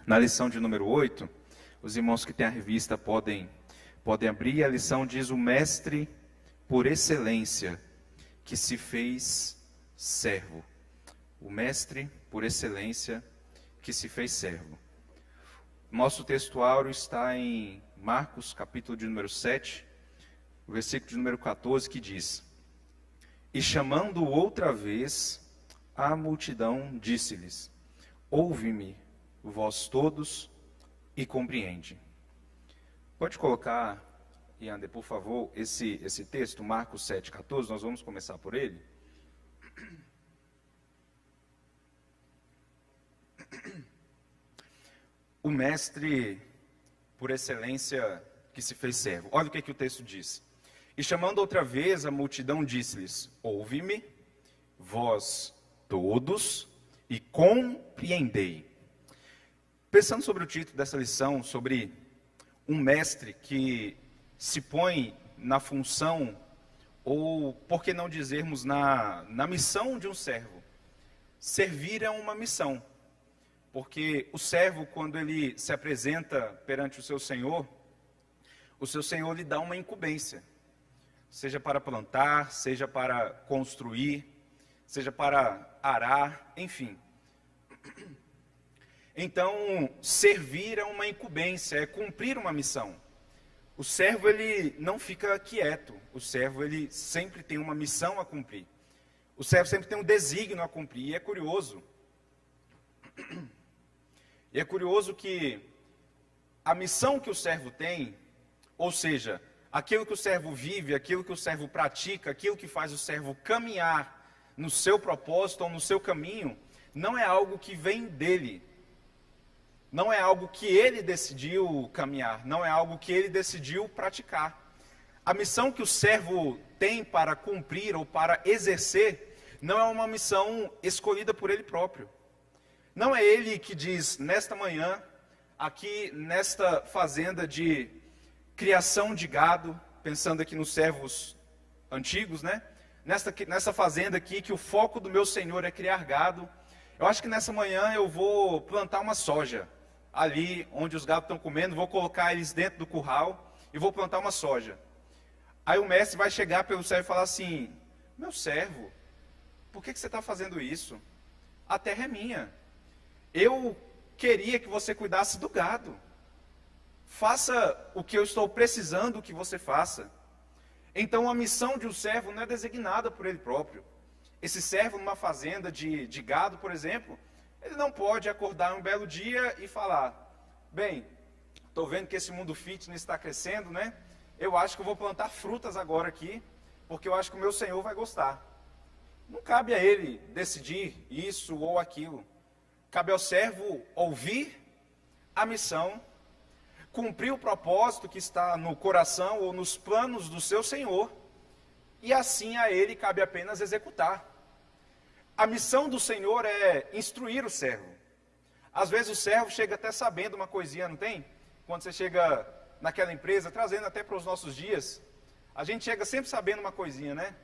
Na lição de número 8, os irmãos que têm a revista podem abrir. A lição diz: o mestre por excelência que se fez servo. O mestre por excelência que se fez servo. Nosso textuário está em Marcos, capítulo de número 7, o versículo de número 14, que diz: e chamando outra vez a multidão, disse-lhes: ouve-me, vós todos, e compreende. Pode colocar, Yander, por favor, esse texto, Marcos 7, 14, nós vamos começar por ele. O mestre, por excelência, que se fez servo. Olha o que o texto diz. E chamando outra vez a multidão, disse-lhes: ouve-me, vós todos, e compreendei. Pensando sobre o título dessa lição, sobre um mestre que se põe na função, ou por que não dizermos na missão de um servo. Servir é uma missão. Porque o servo, quando ele se apresenta perante o seu senhor lhe dá uma incumbência. Seja para plantar, seja para construir, seja para arar, enfim. Então, servir é uma incumbência, é cumprir uma missão. O servo, ele não fica quieto. O servo, ele sempre tem uma missão a cumprir. O servo sempre tem um desígnio a cumprir. E é curioso. E é curioso que a missão que o servo tem, ou seja, aquilo que o servo vive, aquilo que o servo pratica, aquilo que faz o servo caminhar no seu propósito ou no seu caminho, não é algo que vem dele. Não é algo que ele decidiu caminhar, não é algo que ele decidiu praticar. A missão que o servo tem para cumprir ou para exercer, não é uma missão escolhida por ele próprio. Não é ele que diz, nesta manhã, aqui nesta fazenda de criação de gado, pensando aqui nos servos antigos, né? Nessa fazenda aqui, que o foco do meu Senhor é criar gado, eu acho que nessa manhã eu vou plantar uma soja. Ali onde os gados estão comendo, vou colocar eles dentro do curral e vou plantar uma soja. Aí o mestre vai chegar pelo servo e falar assim: meu servo, por que você está fazendo isso? A terra é minha. Eu queria que você cuidasse do gado. Faça o que eu estou precisando que você faça. Então a missão de um servo não é designada por ele próprio. Esse servo numa fazenda de gado, por exemplo, ele não pode acordar um belo dia e falar: bem, estou vendo que esse mundo fitness está crescendo, né? Eu acho que eu vou plantar frutas agora aqui, porque eu acho que o meu Senhor vai gostar. Não cabe a ele decidir isso ou aquilo. Cabe ao servo ouvir a missão, cumprir o propósito que está no coração ou nos planos do seu Senhor, e assim a ele cabe apenas executar. A missão do Senhor é instruir o servo. Às vezes o servo chega até sabendo uma coisinha, não tem? Quando você chega naquela empresa, trazendo até para os nossos dias, a gente chega sempre sabendo uma coisinha, né?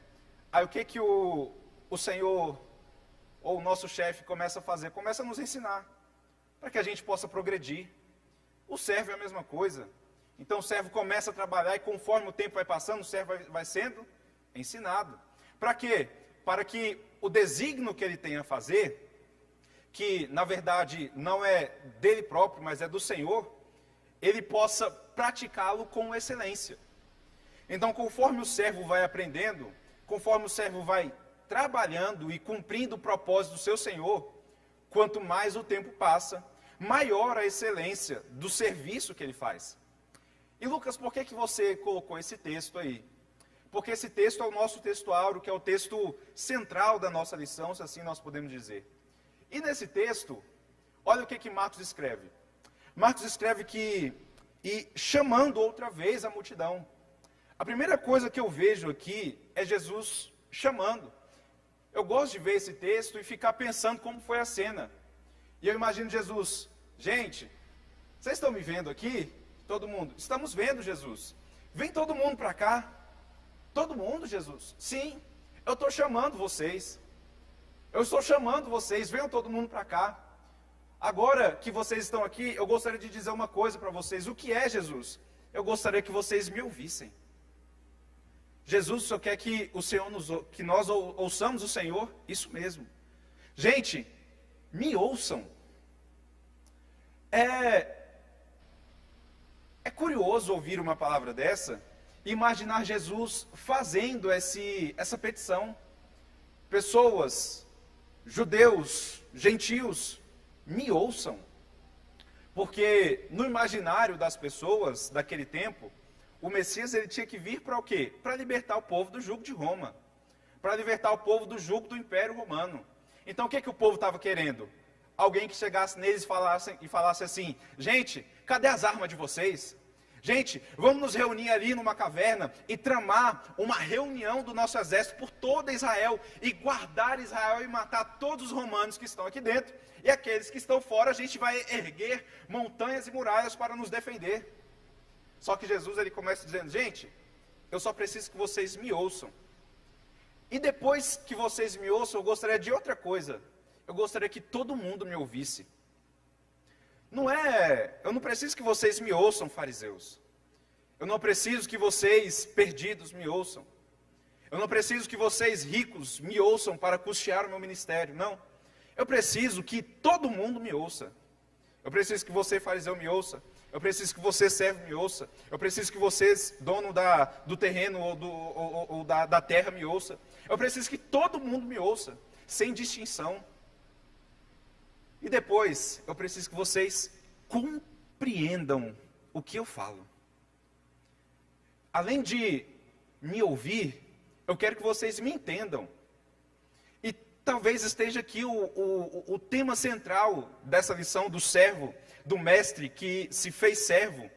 Aí o que o Senhor ou o nosso chefe começa a fazer? Começa a nos ensinar, para que a gente possa progredir. O servo é a mesma coisa. Então o servo começa a trabalhar e conforme o tempo vai passando, o servo vai sendo ensinado. Para quê? Para que o desígnio que ele tem a fazer, que na verdade não é dele próprio, mas é do Senhor, ele possa praticá-lo com excelência. Então, conforme o servo vai aprendendo, conforme o servo vai trabalhando e cumprindo o propósito do seu Senhor, quanto mais o tempo passa, maior a excelência do serviço que ele faz. E Lucas, por que você colocou esse texto aí? Porque esse texto é o nosso textuário, que é o texto central da nossa lição, se assim nós podemos dizer. E nesse texto, olha o que Marcos escreve. Marcos escreve que, e chamando outra vez a multidão. A primeira coisa que eu vejo aqui é Jesus chamando. Eu gosto de ver esse texto e ficar pensando como foi a cena. E eu imagino Jesus: gente, vocês estão me vendo aqui? Todo mundo, estamos vendo Jesus. Vem todo mundo para cá. Todo mundo, Jesus? Sim, eu estou chamando vocês. Eu estou chamando vocês, venham todo mundo para cá. Agora que vocês estão aqui, eu gostaria de dizer uma coisa para vocês. O que é Jesus? Eu gostaria que vocês me ouvissem. Jesus só quer que o Senhor que nós ouçamos o Senhor, isso mesmo. Gente, me ouçam. É curioso ouvir uma palavra dessa e imaginar Jesus fazendo essa petição. Pessoas, judeus, gentios, me ouçam. Porque no imaginário das pessoas daquele tempo, o Messias ele tinha que vir para o quê? Para libertar o povo do jugo de Roma. Para libertar o povo do jugo do Império Romano. Então o que o povo estava querendo? Alguém que chegasse neles e falasse assim: gente, cadê as armas de vocês? Gente, vamos nos reunir ali numa caverna e tramar uma reunião do nosso exército por toda Israel e guardar Israel e matar todos os romanos que estão aqui dentro. E aqueles que estão fora, a gente vai erguer montanhas e muralhas para nos defender. Só que Jesus ele começa dizendo: gente, eu só preciso que vocês me ouçam. E depois que vocês me ouçam, eu gostaria de outra coisa. Eu gostaria que todo mundo me ouvisse. Eu não preciso que vocês me ouçam, fariseus. Eu não preciso que vocês, perdidos, me ouçam. Eu não preciso que vocês, ricos, me ouçam para custear o meu ministério. Não. Eu preciso que todo mundo me ouça. Eu preciso que você, fariseu, me ouça. Eu preciso que você, servo, me ouça. Eu preciso que vocês, dono do terreno ou da terra, me ouça. Eu preciso que todo mundo me ouça, sem distinção. E depois, eu preciso que vocês compreendam o que eu falo. Além de me ouvir, eu quero que vocês me entendam. E talvez esteja aqui o tema central dessa lição do servo, do mestre que se fez servo.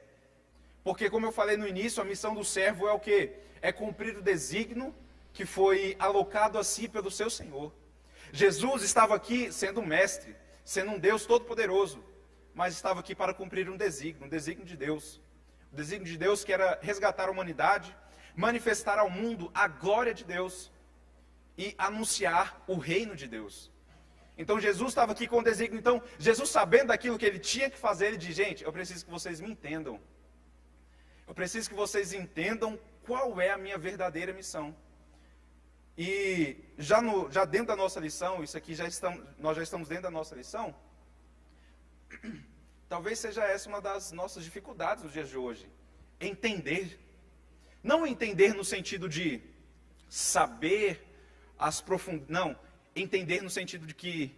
Porque, como eu falei no início, a missão do servo é o quê? É cumprir o desígnio que foi alocado a si pelo seu Senhor. Jesus estava aqui sendo um mestre, sendo um Deus todo-poderoso, mas estava aqui para cumprir um desígnio de Deus. O desígnio de Deus que era resgatar a humanidade, manifestar ao mundo a glória de Deus e anunciar o reino de Deus. Então Jesus estava aqui com o desígnio. Então Jesus, sabendo daquilo que ele tinha que fazer, ele diz: gente, eu preciso que vocês me entendam. Eu preciso que vocês entendam qual é a minha verdadeira missão. E já dentro da nossa lição, nós já estamos dentro da nossa lição, talvez seja essa uma das nossas dificuldades nos dias de hoje. Entender. Não entender no sentido de saber as profundidades. Não, entender no sentido de que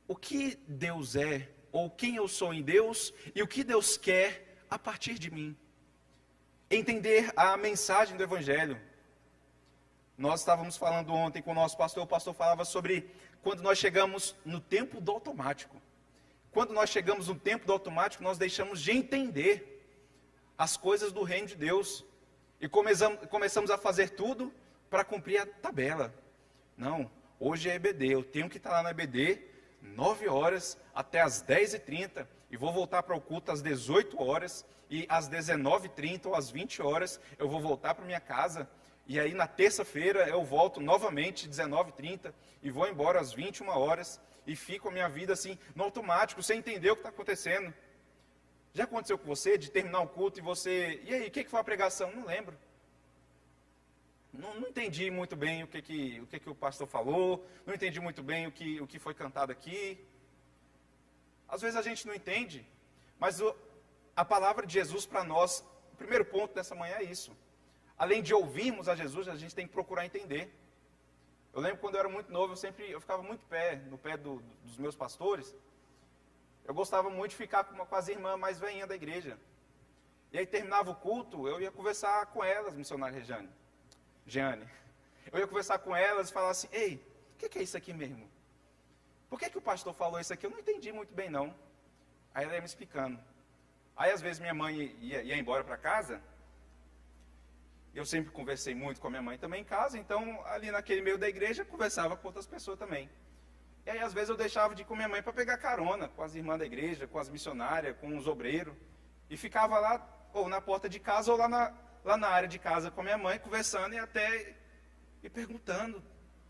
o que Deus é, ou quem eu sou em Deus, e o que Deus quer a partir de mim. Entender a mensagem do Evangelho. Nós estávamos falando ontem com o nosso pastor, o pastor falava sobre quando nós chegamos no tempo do automático. Quando nós chegamos no tempo do automático, nós deixamos de entender as coisas do reino de Deus. E começamos a fazer tudo para cumprir a tabela. Não, hoje é EBD, eu tenho que estar lá na EBD 9 horas até as 10h30 e vou voltar para o culto às 18 horas e às 19h30 ou às 20 horas eu vou voltar para minha casa. E aí na terça-feira eu volto novamente 19h30 e vou embora às 21 horas e fico a minha vida assim no automático, sem entender o que está acontecendo. Já aconteceu com você de terminar o culto e você... E aí, o que foi a pregação? Não lembro. Não entendi muito bem o que o pastor falou, não entendi muito bem o que foi cantado aqui. Às vezes a gente não entende, mas a palavra de Jesus para nós, o primeiro ponto dessa manhã é isso. Além de ouvirmos a Jesus, a gente tem que procurar entender. Eu lembro quando eu era muito novo, eu ficava muito no pé dos meus pastores. Eu gostava muito de ficar com as irmãs mais velhinhas da igreja. E aí terminava o culto, eu ia conversar com elas, missionária Jeane. Eu ia conversar com elas e falar assim: ei, o que é isso aqui mesmo? Por que o pastor falou isso aqui? Eu não entendi muito bem não. Aí ela ia me explicando. Aí às vezes minha mãe ia embora para casa. Eu sempre conversei muito com a minha mãe também em casa, então ali naquele meio da igreja conversava com outras pessoas também. E aí às vezes eu deixava de ir com minha mãe para pegar carona com as irmãs da igreja, com as missionárias, com os obreiros. E ficava lá, ou na porta de casa, ou lá na área de casa com a minha mãe, conversando e perguntando,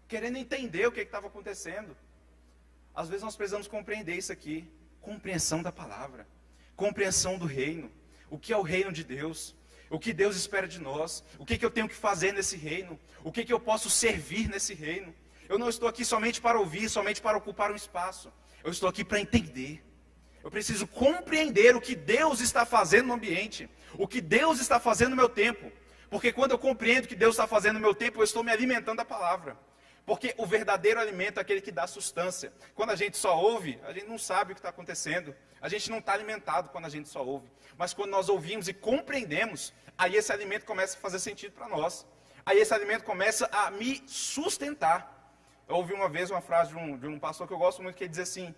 querendo entender o que estava acontecendo. Às vezes nós precisamos compreender isso aqui. Compreensão da palavra, compreensão do reino, o que é o reino de Deus, o que Deus espera de nós, o que eu tenho que fazer nesse reino, o que eu posso servir nesse reino. Eu não estou aqui somente para ouvir, somente para ocupar um espaço. Eu estou aqui para entender. Eu preciso compreender o que Deus está fazendo no ambiente, o que Deus está fazendo no meu tempo. Porque quando eu compreendo o que Deus está fazendo no meu tempo, eu estou me alimentando da palavra. Porque o verdadeiro alimento é aquele que dá sustância. Quando a gente só ouve, a gente não sabe o que está acontecendo. A gente não está alimentado quando a gente só ouve. Mas quando nós ouvimos e compreendemos, aí esse alimento começa a fazer sentido para nós. Aí esse alimento começa a me sustentar. Eu ouvi uma vez uma frase de um pastor que eu gosto muito, que ele diz assim,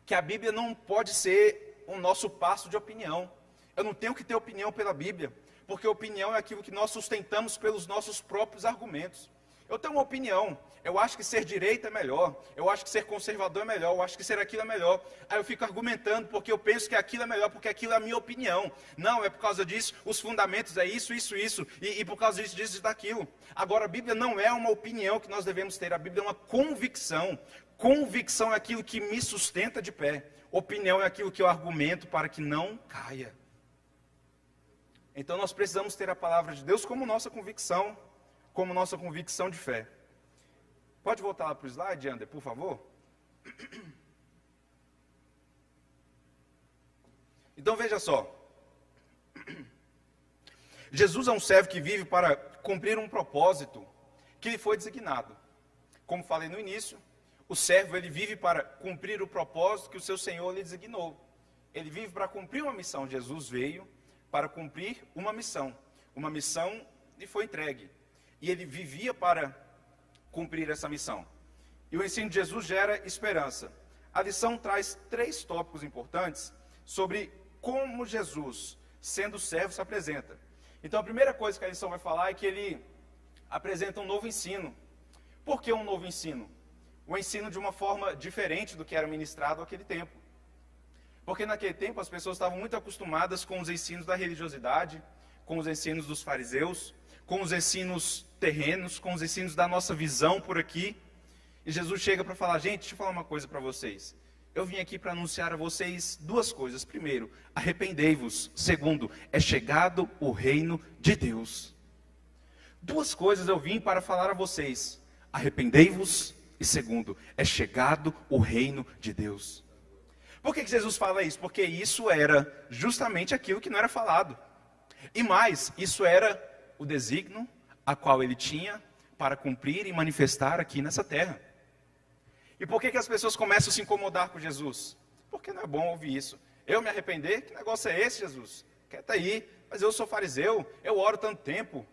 que a Bíblia não pode ser o nosso passo de opinião. Eu não tenho que ter opinião pela Bíblia, porque opinião é aquilo que nós sustentamos pelos nossos próprios argumentos. Eu tenho uma opinião, eu acho que ser direita é melhor, eu acho que ser conservador é melhor, eu acho que ser aquilo é melhor. Aí eu fico argumentando porque eu penso que aquilo é melhor, porque aquilo é a minha opinião. Não, é por causa disso, os fundamentos é isso, e por causa disso e daquilo. Agora, a Bíblia não é uma opinião que nós devemos ter, a Bíblia é uma convicção. Convicção é aquilo que me sustenta de pé. Opinião é aquilo que eu argumento para que não caia. Então nós precisamos ter a palavra de Deus como nossa convicção de fé. Pode voltar lá para o slide, Ander, por favor? Então veja só. Jesus é um servo que vive para cumprir um propósito que lhe foi designado. Como falei no início, o servo ele vive para cumprir o propósito que o seu Senhor lhe designou. Ele vive para cumprir uma missão. Jesus veio para cumprir uma missão. Uma missão lhe foi entregue. E ele vivia para cumprir essa missão. E o ensino de Jesus gera esperança. A lição traz 3 tópicos importantes sobre como Jesus, sendo servo, se apresenta. Então a primeira coisa que a lição vai falar é que ele apresenta um novo ensino. Por que um novo ensino? O ensino de uma forma diferente do que era ministrado naquele tempo. Porque naquele tempo as pessoas estavam muito acostumadas com os ensinos da religiosidade, com os ensinos dos fariseus, com os ensinos terrenos, com os ensinos da nossa visão por aqui. E Jesus chega para falar, gente, deixa eu falar uma coisa para vocês. Eu vim aqui para anunciar a vocês 2 coisas. Primeiro, arrependei-vos. Segundo, é chegado o reino de Deus. 2 coisas eu vim para falar a vocês. Arrependei-vos. E segundo, é chegado o reino de Deus. Por que Jesus fala isso? Porque isso era justamente aquilo que não era falado. E mais, isso era o desígnio a qual ele tinha para cumprir e manifestar aqui nessa terra. E por que as pessoas começam a se incomodar com Jesus? Porque não é bom ouvir isso. Eu me arrepender? Que negócio é esse, Jesus? Quieta aí, mas eu sou fariseu, eu oro tanto tempo.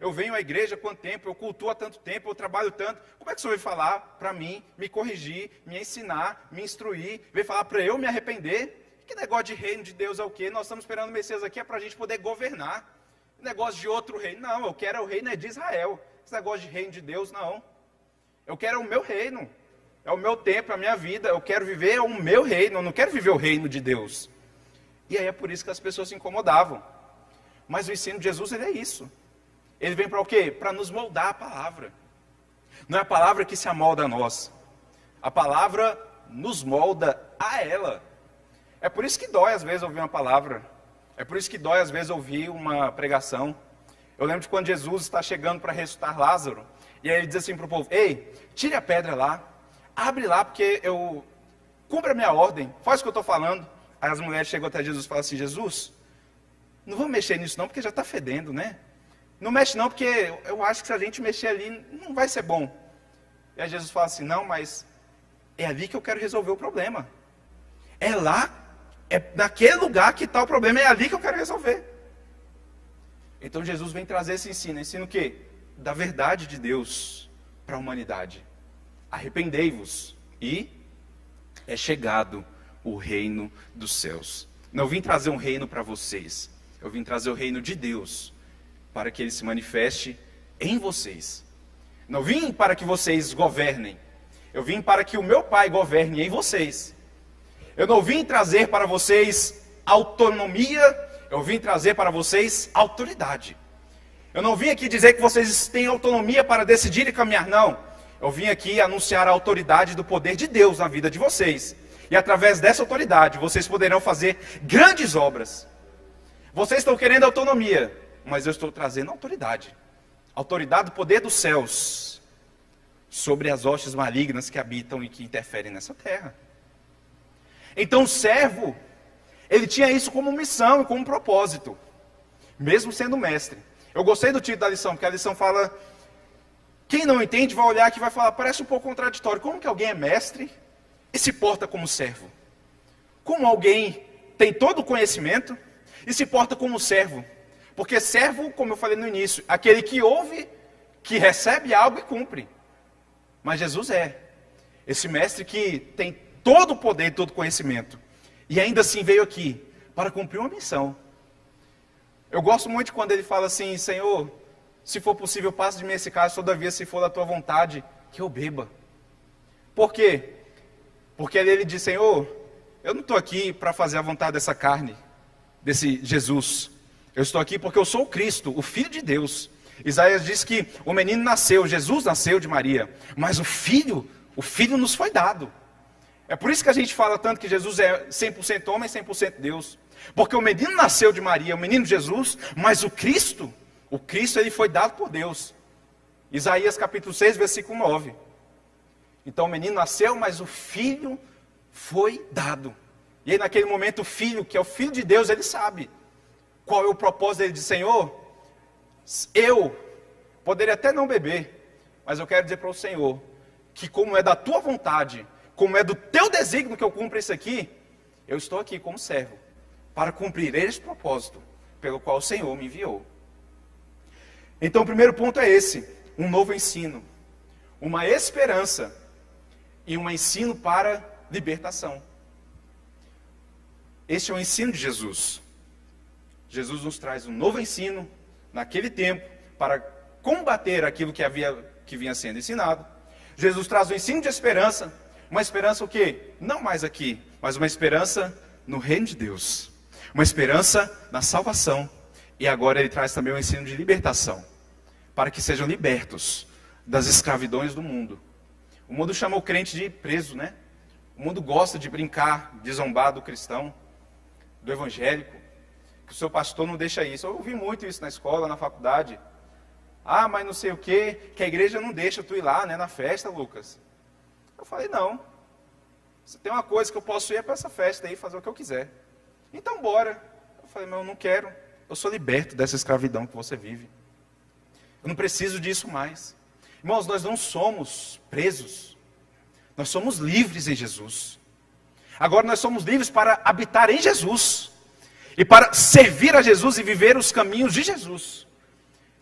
Eu venho à igreja há quanto tempo, eu cultuo há tanto tempo, eu trabalho tanto. Como é que o senhor veio falar para mim, me corrigir, me ensinar, me instruir, veio falar para eu me arrepender? Que negócio de reino de Deus é o quê? Nós estamos esperando o Messias aqui, é para a gente poder governar. Negócio de outro reino, não, eu quero o reino de Israel. Esse negócio de reino de Deus, não. Eu quero o meu reino, é o meu tempo, a minha vida, eu quero viver o meu reino, eu não quero viver o reino de Deus. E aí é por isso que as pessoas se incomodavam. Mas o ensino de Jesus, ele é isso. Ele vem para o quê? Para nos moldar a palavra. Não é a palavra que se amolda a nós. A palavra nos molda a ela. É por isso que dói às vezes ouvir uma palavra. É por isso que dói às vezes ouvir uma pregação. Eu lembro de quando Jesus está chegando para ressuscitar Lázaro. E aí ele diz assim para o povo, ei, tire a pedra lá. Abre lá porque eu... Cumpra a minha ordem. Faz o que eu estou falando. Aí as mulheres chegam até Jesus e falam assim, Jesus, não vamos mexer nisso não porque já está fedendo, né? Não mexe não, porque eu acho que se a gente mexer ali, não vai ser bom. E aí Jesus fala assim, não, mas é ali que eu quero resolver o problema. É lá, é naquele lugar que está o problema, é ali que eu quero resolver. Então Jesus vem trazer esse ensino. Ensino o quê? Da verdade de Deus para a humanidade. Arrependei-vos e é chegado o reino dos céus. Não vim trazer um reino para vocês, eu vim trazer o reino de Deus, para que ele se manifeste em vocês. Não vim para que vocês governem. Eu vim para que o meu Pai governe em vocês. Eu não vim trazer para vocês autonomia. Eu vim trazer para vocês autoridade. Eu não vim aqui dizer que vocês têm autonomia para decidir e caminhar, não. Eu vim aqui anunciar a autoridade do poder de Deus na vida de vocês. e através dessa autoridade vocês poderão fazer grandes obras. Vocês estão querendo autonomia, mas eu estou trazendo autoridade. Autoridade do poder dos céus sobre as hostes malignas que habitam e que interferem nessa terra. Então o servo, ele tinha isso como missão e como propósito, mesmo sendo mestre. Eu gostei do título da lição, porque a lição fala, quem não entende vai olhar aqui e vai falar, parece um pouco contraditório, como que alguém é mestre e se porta como servo? Como alguém tem todo o conhecimento e se porta como servo? Porque servo, como eu falei no início, aquele que ouve, que recebe algo e cumpre. Mas Jesus é esse mestre que tem todo o poder e todo o conhecimento. E ainda assim veio aqui para cumprir uma missão. Eu gosto muito quando ele fala assim, Senhor, se for possível, passa de mim esse cálice, todavia, se for da tua vontade, que eu beba. Por quê? Porque ele diz, Senhor, eu não estou aqui para fazer a vontade dessa carne, desse Jesus. Eu estou aqui porque eu sou o Cristo, o Filho de Deus. Isaías diz que o menino nasceu, Jesus nasceu de Maria, mas o Filho nos foi dado. É por isso que a gente fala tanto que Jesus é 100% homem e 100% Deus. Porque o menino nasceu de Maria, o menino Jesus, mas o Cristo ele foi dado por Deus. Isaías capítulo 6, versículo 9. Então o menino nasceu, mas o Filho foi dado. E aí naquele momento o Filho, que é o Filho de Deus, ele sabe qual é o propósito dele, de Senhor, eu poderia até não beber, mas eu quero dizer para o Senhor, que como é da tua vontade, como é do teu desígnio que eu cumpra isso aqui, eu estou aqui como servo, para cumprir esse propósito, pelo qual o Senhor me enviou. Então o primeiro ponto é esse, um novo ensino, uma esperança e um ensino para libertação. Este é o ensino de Jesus. Jesus nos traz um novo ensino, naquele tempo, para combater aquilo que vinha sendo ensinado. Jesus traz um ensino de esperança, uma esperança o quê? Não mais aqui, mas uma esperança no reino de Deus. Uma esperança na salvação. E agora ele traz também um ensino de libertação, para que sejam libertos das escravidões do mundo. O mundo chama o crente de preso, né? O mundo gosta de brincar, de zombar do cristão, do evangélico, que o seu pastor não deixa isso. Eu ouvi muito isso na escola, na faculdade. Ah, mas não sei o quê, que a igreja não deixa tu ir lá, né, na festa, Lucas. Eu falei, não. Se tem uma coisa que eu posso ir é para essa festa aí, fazer o que eu quiser. Então bora. Eu falei, mas eu não quero. Eu sou liberto dessa escravidão que você vive. Eu não preciso disso mais. Irmãos, nós não somos presos. Nós somos livres em Jesus. Agora nós somos livres para habitar em Jesus. E para servir a Jesus e viver os caminhos de Jesus.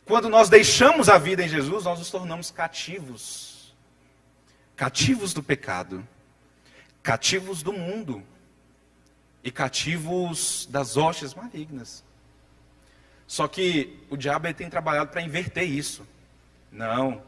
Quando nós deixamos a vida em Jesus, nós nos tornamos cativos. Cativos do pecado. Cativos do mundo. E cativos das hostes malignas. Só que o diabo ele tem trabalhado para inverter isso. Não.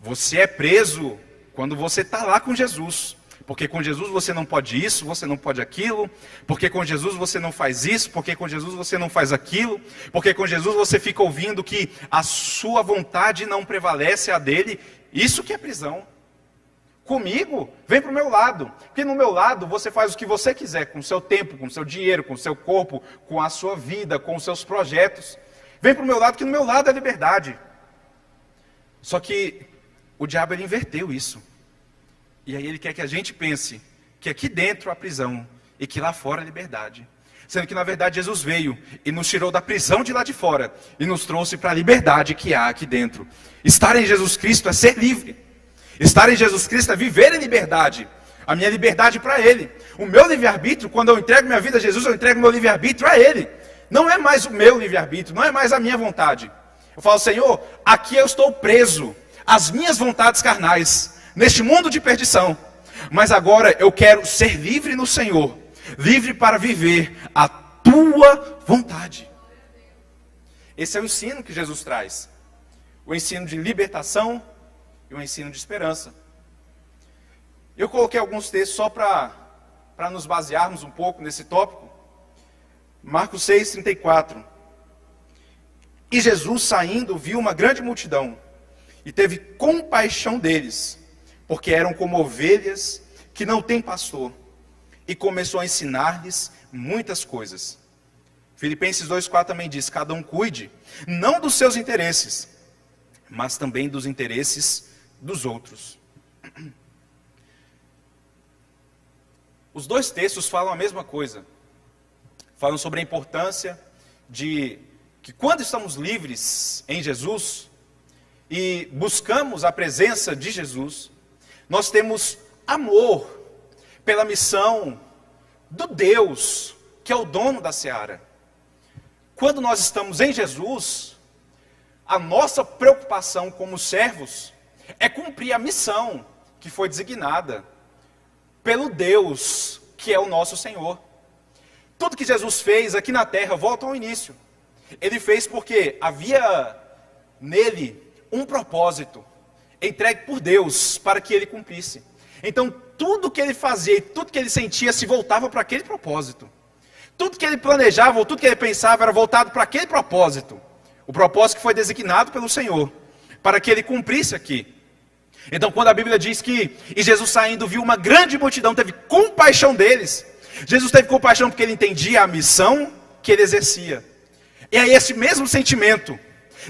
Você é preso quando você está lá com Jesus. Porque com Jesus você não pode isso, você não pode aquilo. Porque com Jesus você não faz isso, porque com Jesus você não faz aquilo. Porque com Jesus você fica ouvindo que a sua vontade não prevalece a dele. Isso que é prisão. Comigo, vem para o meu lado. Porque no meu lado você faz o que você quiser, com o seu tempo, com o seu dinheiro, com o seu corpo, com a sua vida, com os seus projetos. Vem para o meu lado, que no meu lado é liberdade. Só que o diabo ele inverteu isso. E aí ele quer que a gente pense que aqui dentro há prisão e que lá fora há liberdade. Sendo que na verdade Jesus veio e nos tirou da prisão de lá de fora e nos trouxe para a liberdade que há aqui dentro. Estar em Jesus Cristo é ser livre. Estar em Jesus Cristo é viver em liberdade. A minha liberdade para Ele. O meu livre-arbítrio, quando eu entrego minha vida a Jesus, eu entrego meu livre-arbítrio a Ele. Não é mais o meu livre-arbítrio, não é mais a minha vontade. Eu falo, Senhor, aqui eu estou preso às minhas vontades carnais, neste mundo de perdição. Mas agora eu quero ser livre no Senhor. Livre para viver a tua vontade. Esse é o ensino que Jesus traz. O ensino de libertação e o ensino de esperança. Eu coloquei alguns textos só para nos basearmos um pouco nesse tópico. Marcos 6:34. E Jesus saindo viu uma grande multidão e teve compaixão deles, porque eram como ovelhas que não têm pastor. e começou a ensinar-lhes muitas coisas. Filipenses 2,4 também diz: cada um cuide, não dos seus interesses, mas também dos interesses dos outros. Os dois textos falam a mesma coisa. Falam sobre a importância de que quando estamos livres em Jesus e buscamos a presença de Jesus, nós temos amor pela missão do Deus, que é o dono da seara. Quando nós estamos em Jesus, a nossa preocupação como servos é cumprir a missão que foi designada pelo Deus, que é o nosso Senhor. Tudo que Jesus fez aqui na terra, volta ao início. Ele fez porque havia nele um propósito, entregue por Deus, para que ele cumprisse. Então, tudo que ele fazia e tudo que ele sentia se voltava para aquele propósito. Tudo que ele planejava, ou tudo que ele pensava, era voltado para aquele propósito. O propósito que foi designado pelo Senhor, para que ele cumprisse aqui. Então, quando a Bíblia diz que, e Jesus saindo viu uma grande multidão, teve compaixão deles. Jesus teve compaixão porque ele entendia a missão que ele exercia. E aí esse mesmo sentimento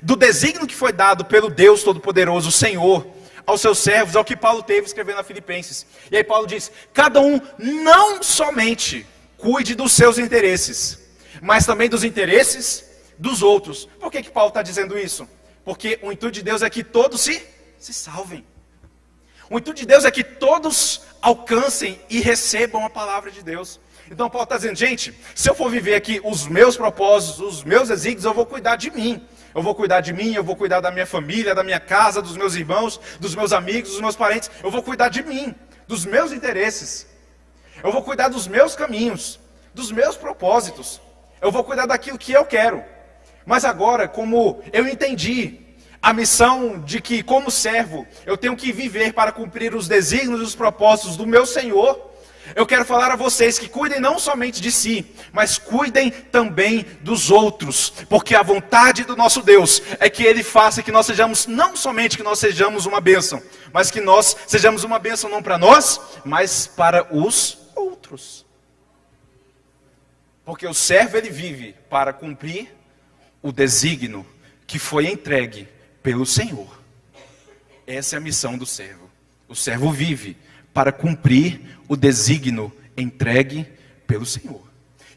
do desígnio que foi dado pelo Deus Todo-Poderoso, o Senhor, aos seus servos, ao que Paulo teve escrevendo a Filipenses. E aí Paulo diz: cada um não somente cuide dos seus interesses, mas também dos interesses dos outros. Por que Paulo está dizendo isso? Porque o intuito de Deus é que todos se salvem. O intuito de Deus é que todos alcancem e recebam a palavra de Deus. Então Paulo está dizendo: gente, se eu for viver aqui os meus propósitos, os meus desígnios, eu vou cuidar de mim. Eu vou cuidar de mim, eu vou cuidar da minha família, da minha casa, dos meus irmãos, dos meus amigos, dos meus parentes. Eu vou cuidar de mim, dos meus interesses. Eu vou cuidar dos meus caminhos, dos meus propósitos. Eu vou cuidar daquilo que eu quero. Mas agora, como eu entendi a missão de que, como servo, eu tenho que viver para cumprir os desígnios e os propósitos do meu Senhor, eu quero falar a vocês que cuidem não somente de si, mas cuidem também dos outros, porque a vontade do nosso Deus é que Ele faça que nós sejamos, não somente que nós sejamos uma bênção, mas que nós sejamos uma bênção não para nós, mas para os outros. Porque o servo, ele vive para cumprir o desígnio que foi entregue pelo Senhor. Essa é a missão do servo. O servo vive para cumprir o desígnio entregue pelo Senhor.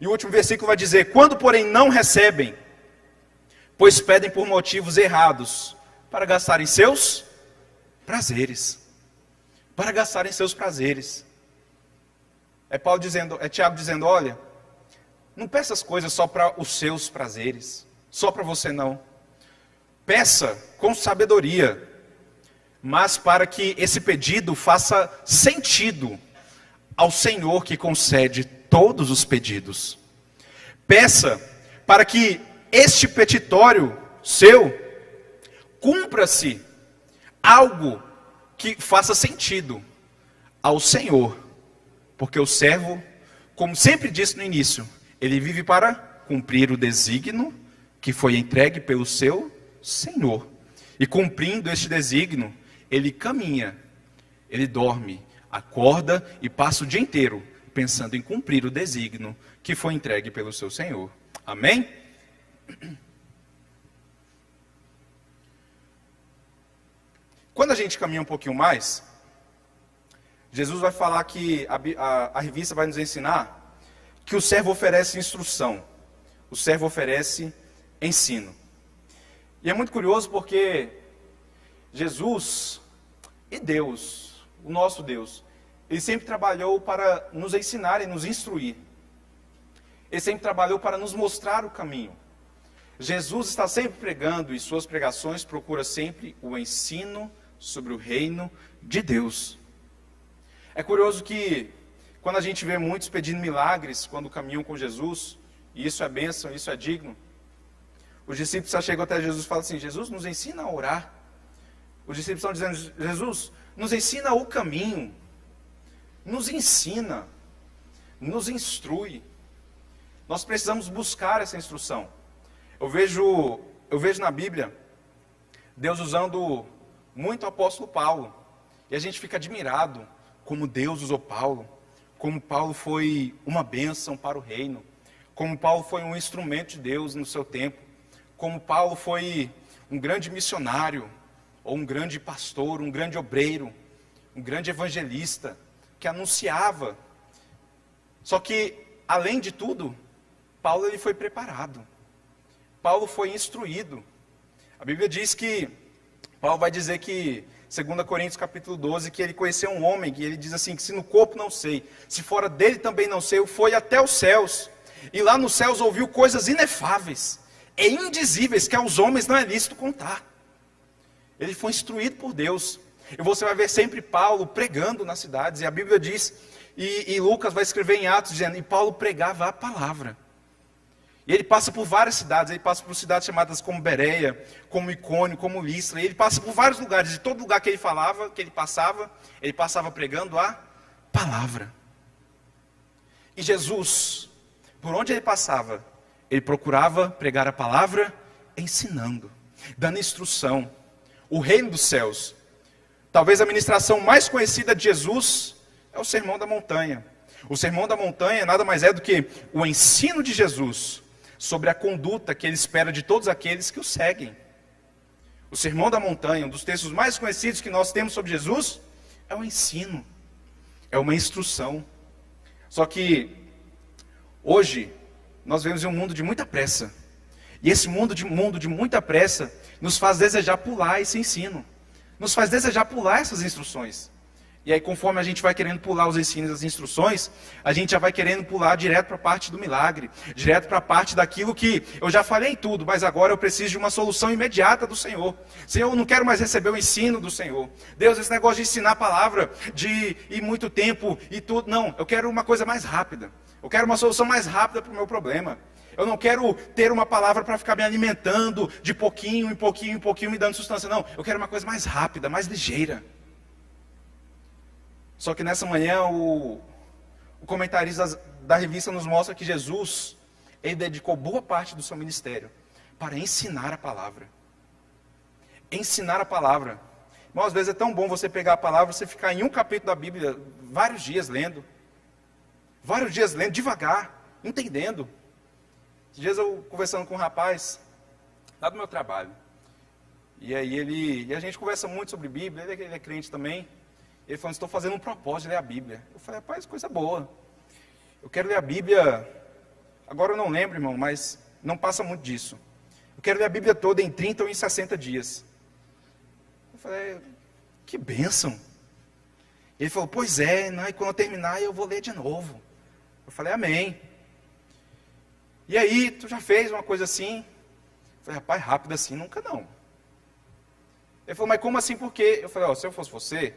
E o último versículo vai dizer: quando porém não recebem, pois pedem por motivos errados, para gastarem seus prazeres. Para gastarem seus prazeres. É Tiago dizendo: olha, não peça as coisas só para os seus prazeres, só para você não. Peça com sabedoria, mas para que esse pedido faça sentido ao Senhor que concede todos os pedidos. Peça para que este petitório seu cumpra-se algo que faça sentido ao Senhor. Porque o servo, como sempre disse no início, ele vive para cumprir o desígnio que foi entregue pelo seu Senhor. E cumprindo este desígnio, ele caminha, ele dorme, acorda e passa o dia inteiro pensando em cumprir o desígnio que foi entregue pelo seu Senhor. Amém? Quando a gente caminha um pouquinho mais, Jesus vai falar que a revista vai nos ensinar que o servo oferece instrução, o servo oferece ensino. E é muito curioso porque Jesus e Deus, o nosso Deus, Ele sempre trabalhou para nos ensinar e nos instruir. Ele sempre trabalhou para nos mostrar o caminho. Jesus está sempre pregando e suas pregações procuram sempre o ensino sobre o reino de Deus. É curioso que quando a gente vê muitos pedindo milagres quando caminham com Jesus, e isso é bênção, isso é digno, os discípulos já chegam até Jesus e falam assim: Jesus, nos ensina a orar. Os discípulos estão dizendo: Jesus, nos ensina o caminho, nos ensina, nos instrui. Nós precisamos buscar essa instrução. Eu vejo na Bíblia Deus usando muito o apóstolo Paulo, e a gente fica admirado como Deus usou Paulo, como Paulo foi uma bênção para o reino, como Paulo foi um instrumento de Deus no seu tempo, como Paulo foi um grande missionário, ou um grande pastor, um grande obreiro, um grande evangelista, que anunciava. Só que, além de tudo, Paulo ele foi preparado. Paulo foi instruído. A Bíblia diz que, Paulo vai dizer que, 2 Coríntios capítulo 12, que ele conheceu um homem, que ele diz assim, que se no corpo não sei, se fora dele também não sei, foi até os céus, e lá nos céus ouviu coisas inefáveis, e indizíveis, que aos homens não é lícito contar. Ele foi instruído por Deus. E você vai ver sempre Paulo pregando nas cidades, e a Bíblia diz, e Lucas vai escrever em Atos, dizendo, e Paulo pregava a palavra. E ele passa por várias cidades, ele passa por cidades chamadas como Bereia, como Icônio, como Listra, e ele passa por vários lugares, de todo lugar que ele falava, que ele passava pregando a palavra. E Jesus, por onde ele passava, ele procurava pregar a palavra, ensinando, dando instrução. O reino dos céus. Talvez a ministração mais conhecida de Jesus é o Sermão da Montanha. O Sermão da Montanha nada mais é do que o ensino de Jesus sobre a conduta que ele espera de todos aqueles que o seguem. O Sermão da Montanha, um dos textos mais conhecidos que nós temos sobre Jesus, é o ensino, é uma instrução. Só que hoje nós vivemos em um mundo de muita pressa. E esse mundo de muita pressa nos faz desejar pular esse ensino, nos faz desejar pular essas instruções. E aí, conforme a gente vai querendo pular os ensinos e as instruções, a gente já vai querendo pular direto para a parte do milagre, direto para a parte daquilo que eu já falei tudo, mas agora eu preciso de uma solução imediata do Senhor. Senhor, eu não quero mais receber o ensino do Senhor. Deus, esse negócio de ensinar a palavra, de ir muito tempo e tudo, não, eu quero uma coisa mais rápida. Eu quero uma solução mais rápida para o meu problema. Eu não quero ter uma palavra para ficar me alimentando de pouquinho em pouquinho em pouquinho, me dando sustância. Não, eu quero uma coisa mais rápida, mais ligeira. Só que nessa manhã o comentarista da revista nos mostra que Jesus, ele dedicou boa parte do seu ministério para ensinar a palavra. Ensinar a palavra. Mas às vezes é tão bom você pegar a palavra, você ficar em um capítulo da Bíblia vários dias lendo, devagar, entendendo. Esses dias eu conversando com um rapaz, lá do meu trabalho, e aí a gente conversa muito sobre Bíblia, ele é crente também. Ele falou, estou fazendo um propósito de ler a Bíblia. Eu falei, rapaz, coisa boa. Eu quero ler a Bíblia, agora eu não lembro, irmão, mas não passa muito disso. Eu quero ler a Bíblia toda em 30 ou em 60 dias. Eu falei, que bênção. Ele falou, pois é, e quando eu terminar eu vou ler de novo. Eu falei, amém. E aí, tu já fez uma coisa assim? Eu falei, rapaz, rápido assim, nunca não. Ele falou, mas como assim, por quê? Eu falei, se eu fosse você,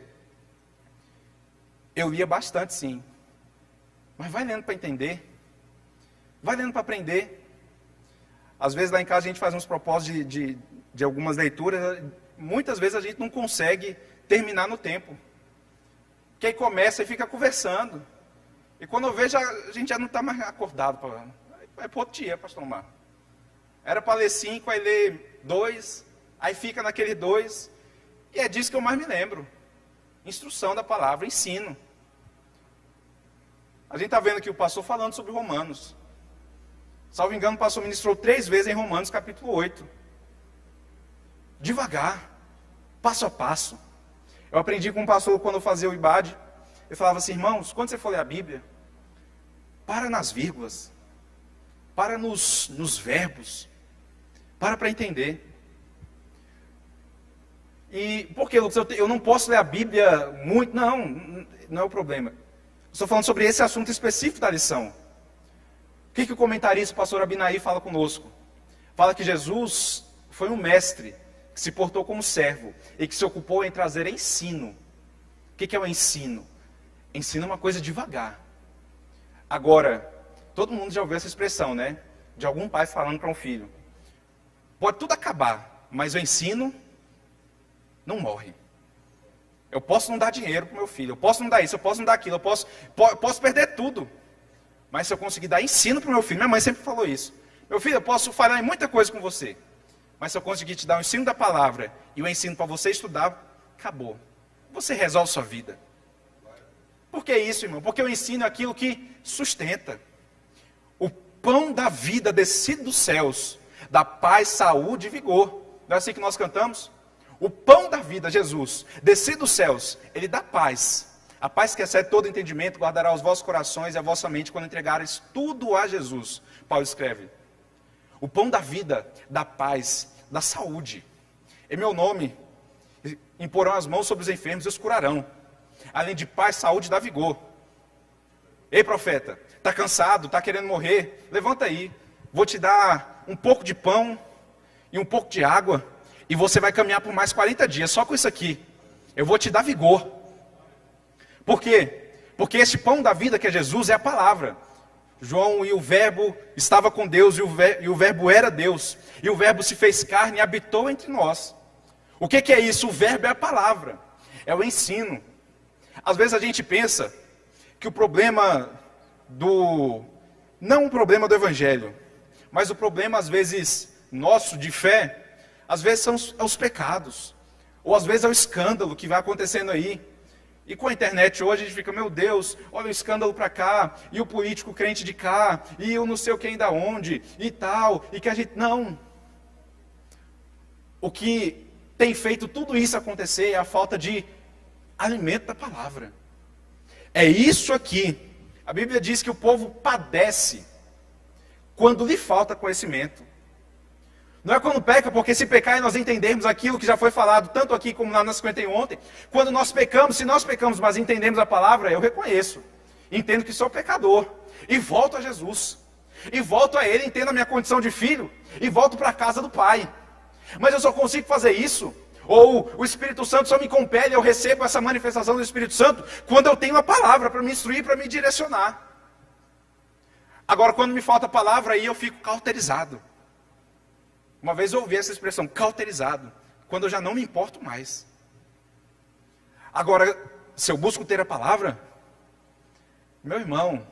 eu lia bastante sim. Mas vai lendo para entender. Vai lendo para aprender. Às vezes lá em casa a gente faz uns propósitos de algumas leituras. Muitas vezes a gente não consegue terminar no tempo. Porque aí começa e fica conversando. E quando eu vejo, a gente já não está mais acordado. Vai para outro dia, pastor Omar. Era para ler 5, aí lê 2, aí fica naquele 2. E é disso que eu mais me lembro. Instrução da palavra, ensino. A gente está vendo aqui o pastor falando sobre Romanos. Salvo engano, o pastor ministrou 3 vezes em Romanos capítulo 8. Devagar, passo a passo. Eu aprendi com um pastor quando eu fazia o IBAD. Ele falava assim, irmãos, quando você for ler a Bíblia, para nas vírgulas, para nos verbos, para entender. E por que, Lucas, eu não posso ler a Bíblia muito? Não é o problema. Estou falando sobre esse assunto específico da lição. O que o comentarista, o pastor Abinaí, fala conosco? Fala que Jesus foi um mestre que se portou como servo e que se ocupou em trazer ensino. O que é o ensino? Ensino é uma coisa devagar. Agora, todo mundo já ouviu essa expressão, né? De algum pai falando para um filho. Pode tudo acabar, mas o ensino não morre. Eu posso não dar dinheiro para o meu filho, eu posso não dar isso, eu posso não dar aquilo, eu posso perder tudo. Mas se eu conseguir dar ensino para o meu filho, minha mãe sempre falou isso. Meu filho, eu posso falhar em muita coisa com você, mas se eu conseguir te dar o ensino da palavra e o ensino para você estudar, acabou. Você resolve sua vida. Por que isso, irmão? Porque o ensino é aquilo que sustenta. O pão da vida descido dos céus, dá paz, saúde e vigor. Não é assim que nós cantamos? O pão da vida, Jesus, descido dos céus, ele dá paz. A paz que excede todo entendimento guardará os vossos corações e a vossa mente quando entregares tudo a Jesus. Paulo escreve. O pão da vida, da paz, da saúde. Em meu nome, imporão as mãos sobre os enfermos e os curarão. Além de paz, saúde, dá vigor. Ei, profeta, está cansado, está querendo morrer? Levanta aí. Vou te dar um pouco de pão e um pouco de água. E você vai caminhar por mais 40 dias, só com isso aqui. Eu vou te dar vigor. Por quê? Porque esse pão da vida que é Jesus é a palavra. João, e o verbo estava com Deus, e o verbo era Deus. E o verbo se fez carne e habitou entre nós. O que é isso? O verbo é a palavra. É o ensino. Às vezes a gente pensa que o problema não o problema do evangelho, mas o problema às vezes nosso de fé, às vezes são os pecados, ou às vezes é o escândalo que vai acontecendo aí. E com a internet hoje a gente fica, meu Deus, olha o escândalo para cá, e o político crente de cá, e o não sei o que ainda onde, e tal, e que a gente, não. O que tem feito tudo isso acontecer é a falta de alimento da palavra. É isso aqui. A Bíblia diz que o povo padece quando lhe falta conhecimento. Não é quando peca, porque se pecar e nós entendermos aquilo que já foi falado, tanto aqui como lá na 51 ontem, quando nós pecamos, se nós pecamos, mas entendemos a palavra, eu reconheço, entendo que sou pecador, e volto a Jesus, e volto a Ele, entendo a minha condição de filho, e volto para a casa do Pai. Mas eu só consigo fazer isso, ou o Espírito Santo só me compele, eu recebo essa manifestação do Espírito Santo, quando eu tenho a palavra para me instruir, para me direcionar. Agora, quando me falta a palavra, aí eu fico cauterizado. Uma vez eu ouvi essa expressão, cauterizado, quando eu já não me importo mais. Agora, se eu busco ter a palavra, meu irmão,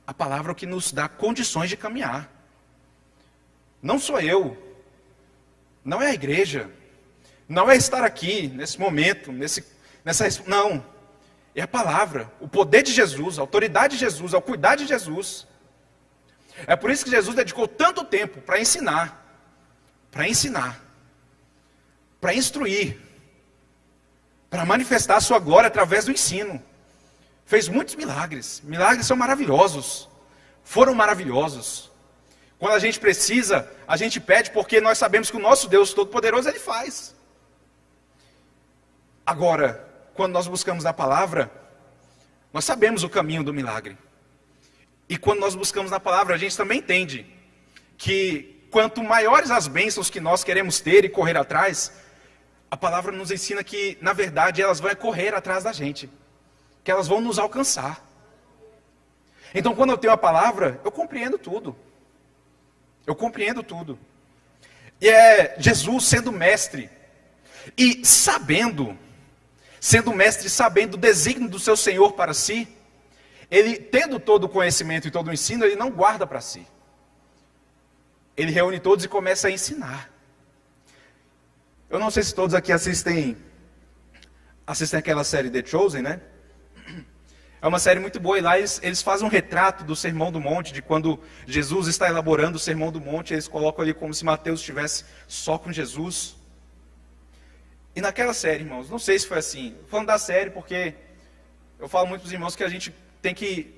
a palavra é o que nos dá condições de caminhar. Não sou eu, não é a igreja, não é estar aqui, nesse momento, não. É a palavra, o poder de Jesus, a autoridade de Jesus, a cuidar de Jesus. É por isso que Jesus dedicou tanto tempo para ensinar, para instruir, para manifestar a sua glória através do ensino. Fez muitos milagres. Milagres são maravilhosos. Foram maravilhosos. Quando a gente precisa, a gente pede, porque nós sabemos que o nosso Deus Todo-Poderoso, Ele faz. Agora, quando nós buscamos a palavra, nós sabemos o caminho do milagre. E quando nós buscamos na palavra, a gente também entende que quanto maiores as bênçãos que nós queremos ter e correr atrás, a palavra nos ensina que, na verdade, elas vão correr atrás da gente. Que elas vão nos alcançar. Então, quando eu tenho a palavra, eu compreendo tudo. Eu compreendo tudo. E é Jesus sendo mestre. E sendo mestre, sabendo o desígnio do seu Senhor para si, ele, tendo todo o conhecimento e todo o ensino, ele não guarda para si. Ele reúne todos e começa a ensinar. Eu não sei se todos aqui assistem aquela série The Chosen, né? É uma série muito boa, e lá eles fazem um retrato do Sermão do Monte, de quando Jesus está elaborando o Sermão do Monte, eles colocam ali como se Mateus estivesse só com Jesus. E naquela série, irmãos, não sei se foi assim, falando da série, porque eu falo muito para os irmãos que a gente tem que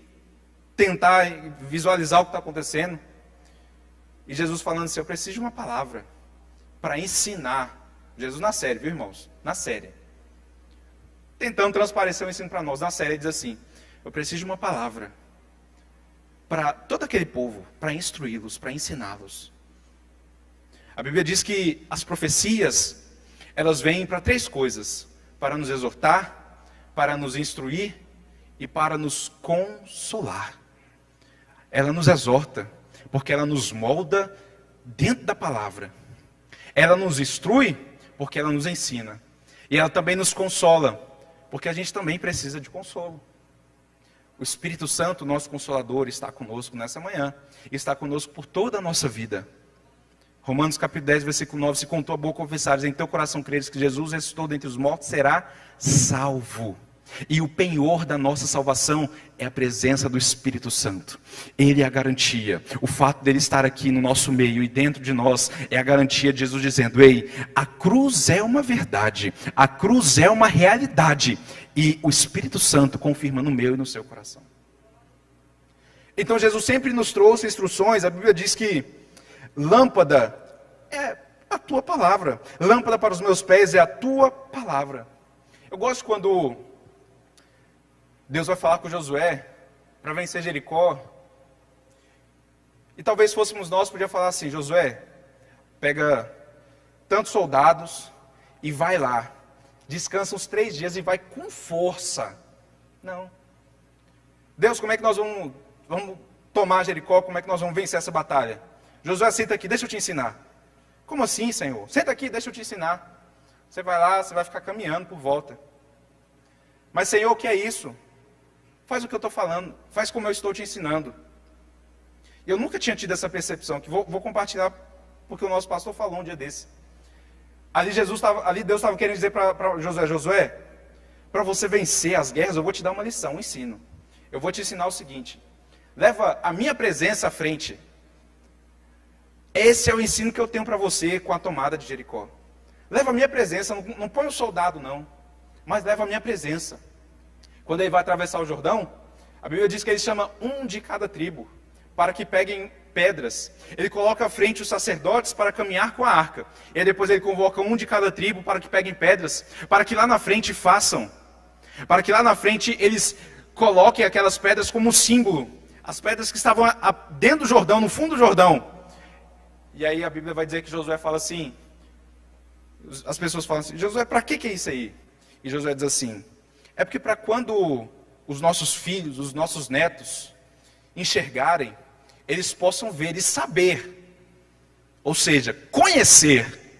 tentar visualizar o que está acontecendo. E Jesus falando assim, eu preciso de uma palavra para ensinar. Jesus na série, viu, irmãos? Na série. Tentando transparecer o ensino para nós. Na série ele diz assim, eu preciso de uma palavra para todo aquele povo, para instruí-los, para ensiná-los. A Bíblia diz que as profecias, elas vêm para 3 coisas. Para nos exortar, para nos instruir e para nos consolar. Ela nos exorta, porque ela nos molda dentro da palavra. Ela nos instrui, porque ela nos ensina. E ela também nos consola, porque a gente também precisa de consolo. O Espírito Santo, nosso Consolador, está conosco nessa manhã. E está conosco por toda a nossa vida. Romanos capítulo 10, versículo 9. Se com tua boca confessares em teu coração creres que Jesus ressuscitou dentre os mortos, será salvo. E o penhor da nossa salvação é a presença do Espírito Santo. Ele é a garantia. O fato dele estar aqui no nosso meio e dentro de nós é a garantia de Jesus dizendo: ei, a cruz é uma verdade, a cruz é uma realidade. E o Espírito Santo confirma no meu e no seu coração. Então Jesus sempre nos trouxe instruções. A Bíblia diz que lâmpada é a tua palavra. Lâmpada para os meus pés é a tua palavra. Eu gosto quando Deus vai falar com Josué para vencer Jericó. E talvez fôssemos nós, podia falar assim: Josué, pega tantos soldados e vai lá. Descansa uns 3 dias e vai com força. Não. Deus, como é que nós vamos tomar Jericó? Como é que nós vamos vencer essa batalha? Josué, senta aqui, deixa eu te ensinar. Como assim, Senhor? Senta aqui, deixa eu te ensinar. Você vai lá, você vai ficar caminhando por volta. Mas, Senhor, o que é isso? Faz o que eu estou falando, faz como eu estou te ensinando. Eu nunca tinha tido essa percepção, que vou compartilhar, porque o nosso pastor falou um dia desse. Ali Deus estava querendo dizer para Josué: Josué, para você vencer as guerras, eu vou te dar uma lição, um ensino. Eu vou te ensinar o seguinte: leva a minha presença à frente. Esse é o ensino que eu tenho para você com a tomada de Jericó. Leva a minha presença, não põe o soldado não, mas leva a minha presença. Quando ele vai atravessar o Jordão, a Bíblia diz que ele chama um de cada tribo, para que peguem pedras. Ele coloca à frente os sacerdotes para caminhar com a arca. E aí depois ele convoca um de cada tribo para que peguem pedras, para que lá na frente façam. Para que lá na frente eles coloquem aquelas pedras como símbolo. As pedras que estavam dentro do Jordão, no fundo do Jordão. E aí a Bíblia vai dizer que Josué fala assim, as pessoas falam assim: Josué, para que é isso aí? E Josué diz assim: é porque para quando os nossos filhos, os nossos netos enxergarem, eles possam ver e saber, ou seja, conhecer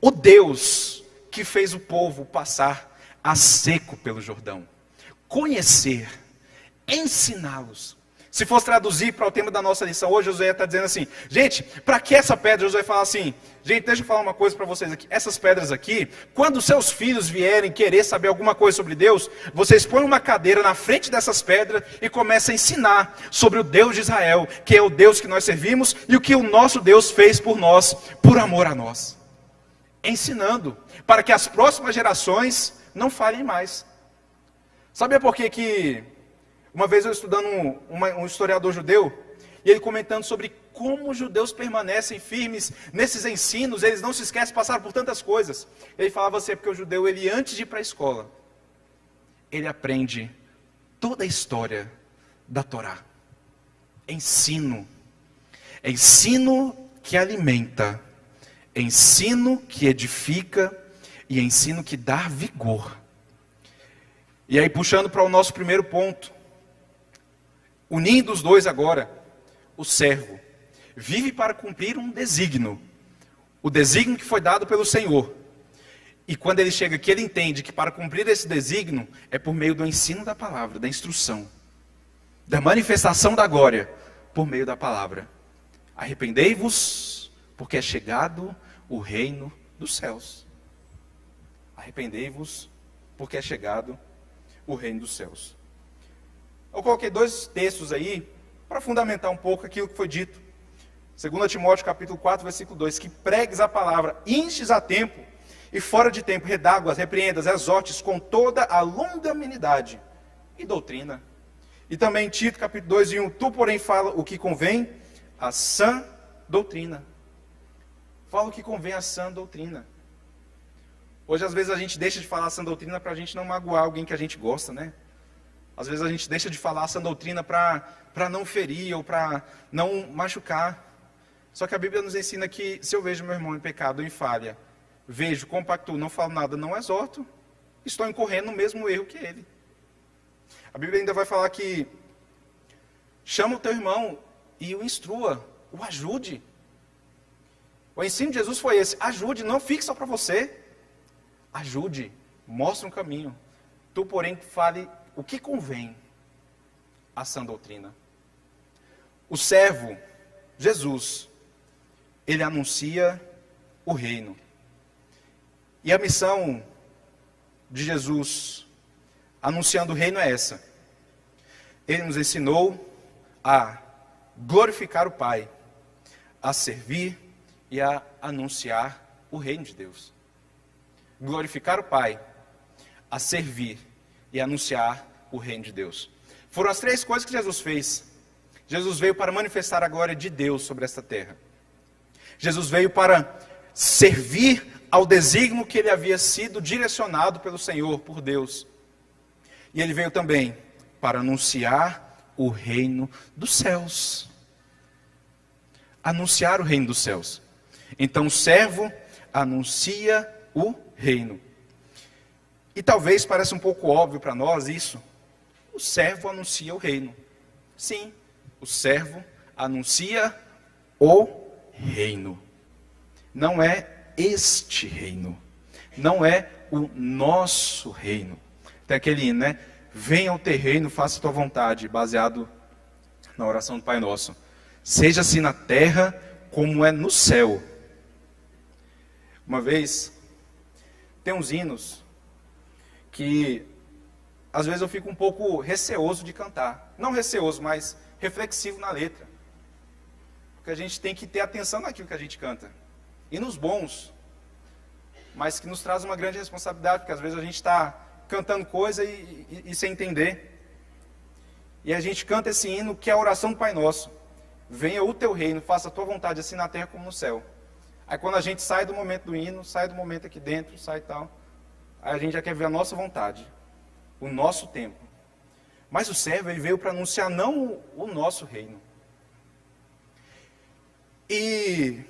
o Deus que fez o povo passar a seco pelo Jordão. Conhecer, ensiná-los. Se fosse traduzir para o tema da nossa lição hoje, Josué está dizendo assim: gente, para que essa pedra? Josué fala assim: gente, deixa eu falar uma coisa para vocês aqui. Essas pedras aqui, quando seus filhos vierem querer saber alguma coisa sobre Deus, vocês põem uma cadeira na frente dessas pedras e começam a ensinar sobre o Deus de Israel, que é o Deus que nós servimos e o que o nosso Deus fez por nós, por amor a nós. Ensinando, para que as próximas gerações não falhem mais. Sabe por que uma vez eu estudando um historiador judeu, e ele comentando sobre como os judeus permanecem firmes nesses ensinos, eles não se esquecem, passaram por tantas coisas. Ele falava assim: porque o judeu, ele antes de ir para a escola, ele aprende toda a história da Torá. Ensino que alimenta, ensino que edifica e ensino que dá vigor. E aí puxando para o nosso primeiro ponto, unindo os dois agora, o servo vive para cumprir um desígnio, o desígnio que foi dado pelo Senhor. E quando ele chega aqui, ele entende que para cumprir esse desígnio é por meio do ensino da palavra, da instrução, da manifestação da glória, por meio da palavra. Arrependei-vos, porque é chegado o reino dos céus. Arrependei-vos, porque é chegado o reino dos céus. Eu coloquei 2 textos aí, para fundamentar um pouco aquilo que foi dito. 2 Timóteo capítulo 4, versículo 2, que pregues a palavra, instes a tempo, e fora de tempo, redáguas, repreendas, exortes, com toda a longanimidade e doutrina. E também Tito capítulo 2 e 1, tu porém fala o que convém à sã doutrina. Fala o que convém à sã doutrina. Hoje às vezes a gente deixa de falar a sã doutrina para a gente não magoar alguém que a gente gosta, né? Às vezes a gente deixa de falar essa doutrina para não ferir ou para não machucar. Só que a Bíblia nos ensina que se eu vejo meu irmão em pecado ou em falha, vejo, compactuo, não falo nada, não exorto, estou incorrendo no mesmo erro que ele. A Bíblia ainda vai falar que chama o teu irmão e o instrua, o ajude. O ensino de Jesus foi esse: ajude, não fique só para você. Ajude, mostre um caminho. Tu, porém, fale o que convém à sã doutrina. O servo, Jesus, ele anuncia o reino. E a missão de Jesus, anunciando o reino é essa. Ele nos ensinou a glorificar o Pai, a servir e a anunciar o reino de Deus. Glorificar o Pai, a servir e anunciar o reino de Deus. Foram as três coisas que Jesus fez. Jesus veio para manifestar a glória de Deus sobre esta terra. Jesus veio para servir ao desígnio que ele havia sido direcionado pelo Senhor, por Deus. E ele veio também para anunciar o reino dos céus. Anunciar o reino dos céus. Então o servo anuncia o reino. E talvez pareça um pouco óbvio para nós isso. O servo anuncia o reino. Sim, o servo anuncia o reino. Não é este reino. Não é o nosso reino. Tem aquele hino, né? Venha ao teu reino, faça a tua vontade, baseado na oração do Pai Nosso. Seja assim na terra como é no céu. Uma vez, tem uns hinos que às vezes eu fico um pouco receoso de cantar. Não receoso, mas reflexivo na letra. Porque a gente tem que ter atenção naquilo que a gente canta. Hinos bons, mas que nos traz uma grande responsabilidade, porque às vezes a gente está cantando coisa e sem entender. E a gente canta esse hino que é a oração do Pai Nosso. Venha o teu reino, faça a tua vontade, assim na terra como no céu. Aí quando a gente sai do momento do hino, sai do momento aqui dentro, sai tal, aí a gente já quer ver a nossa vontade, o nosso tempo. Mas o servo, ele veio para anunciar não o nosso reino. E,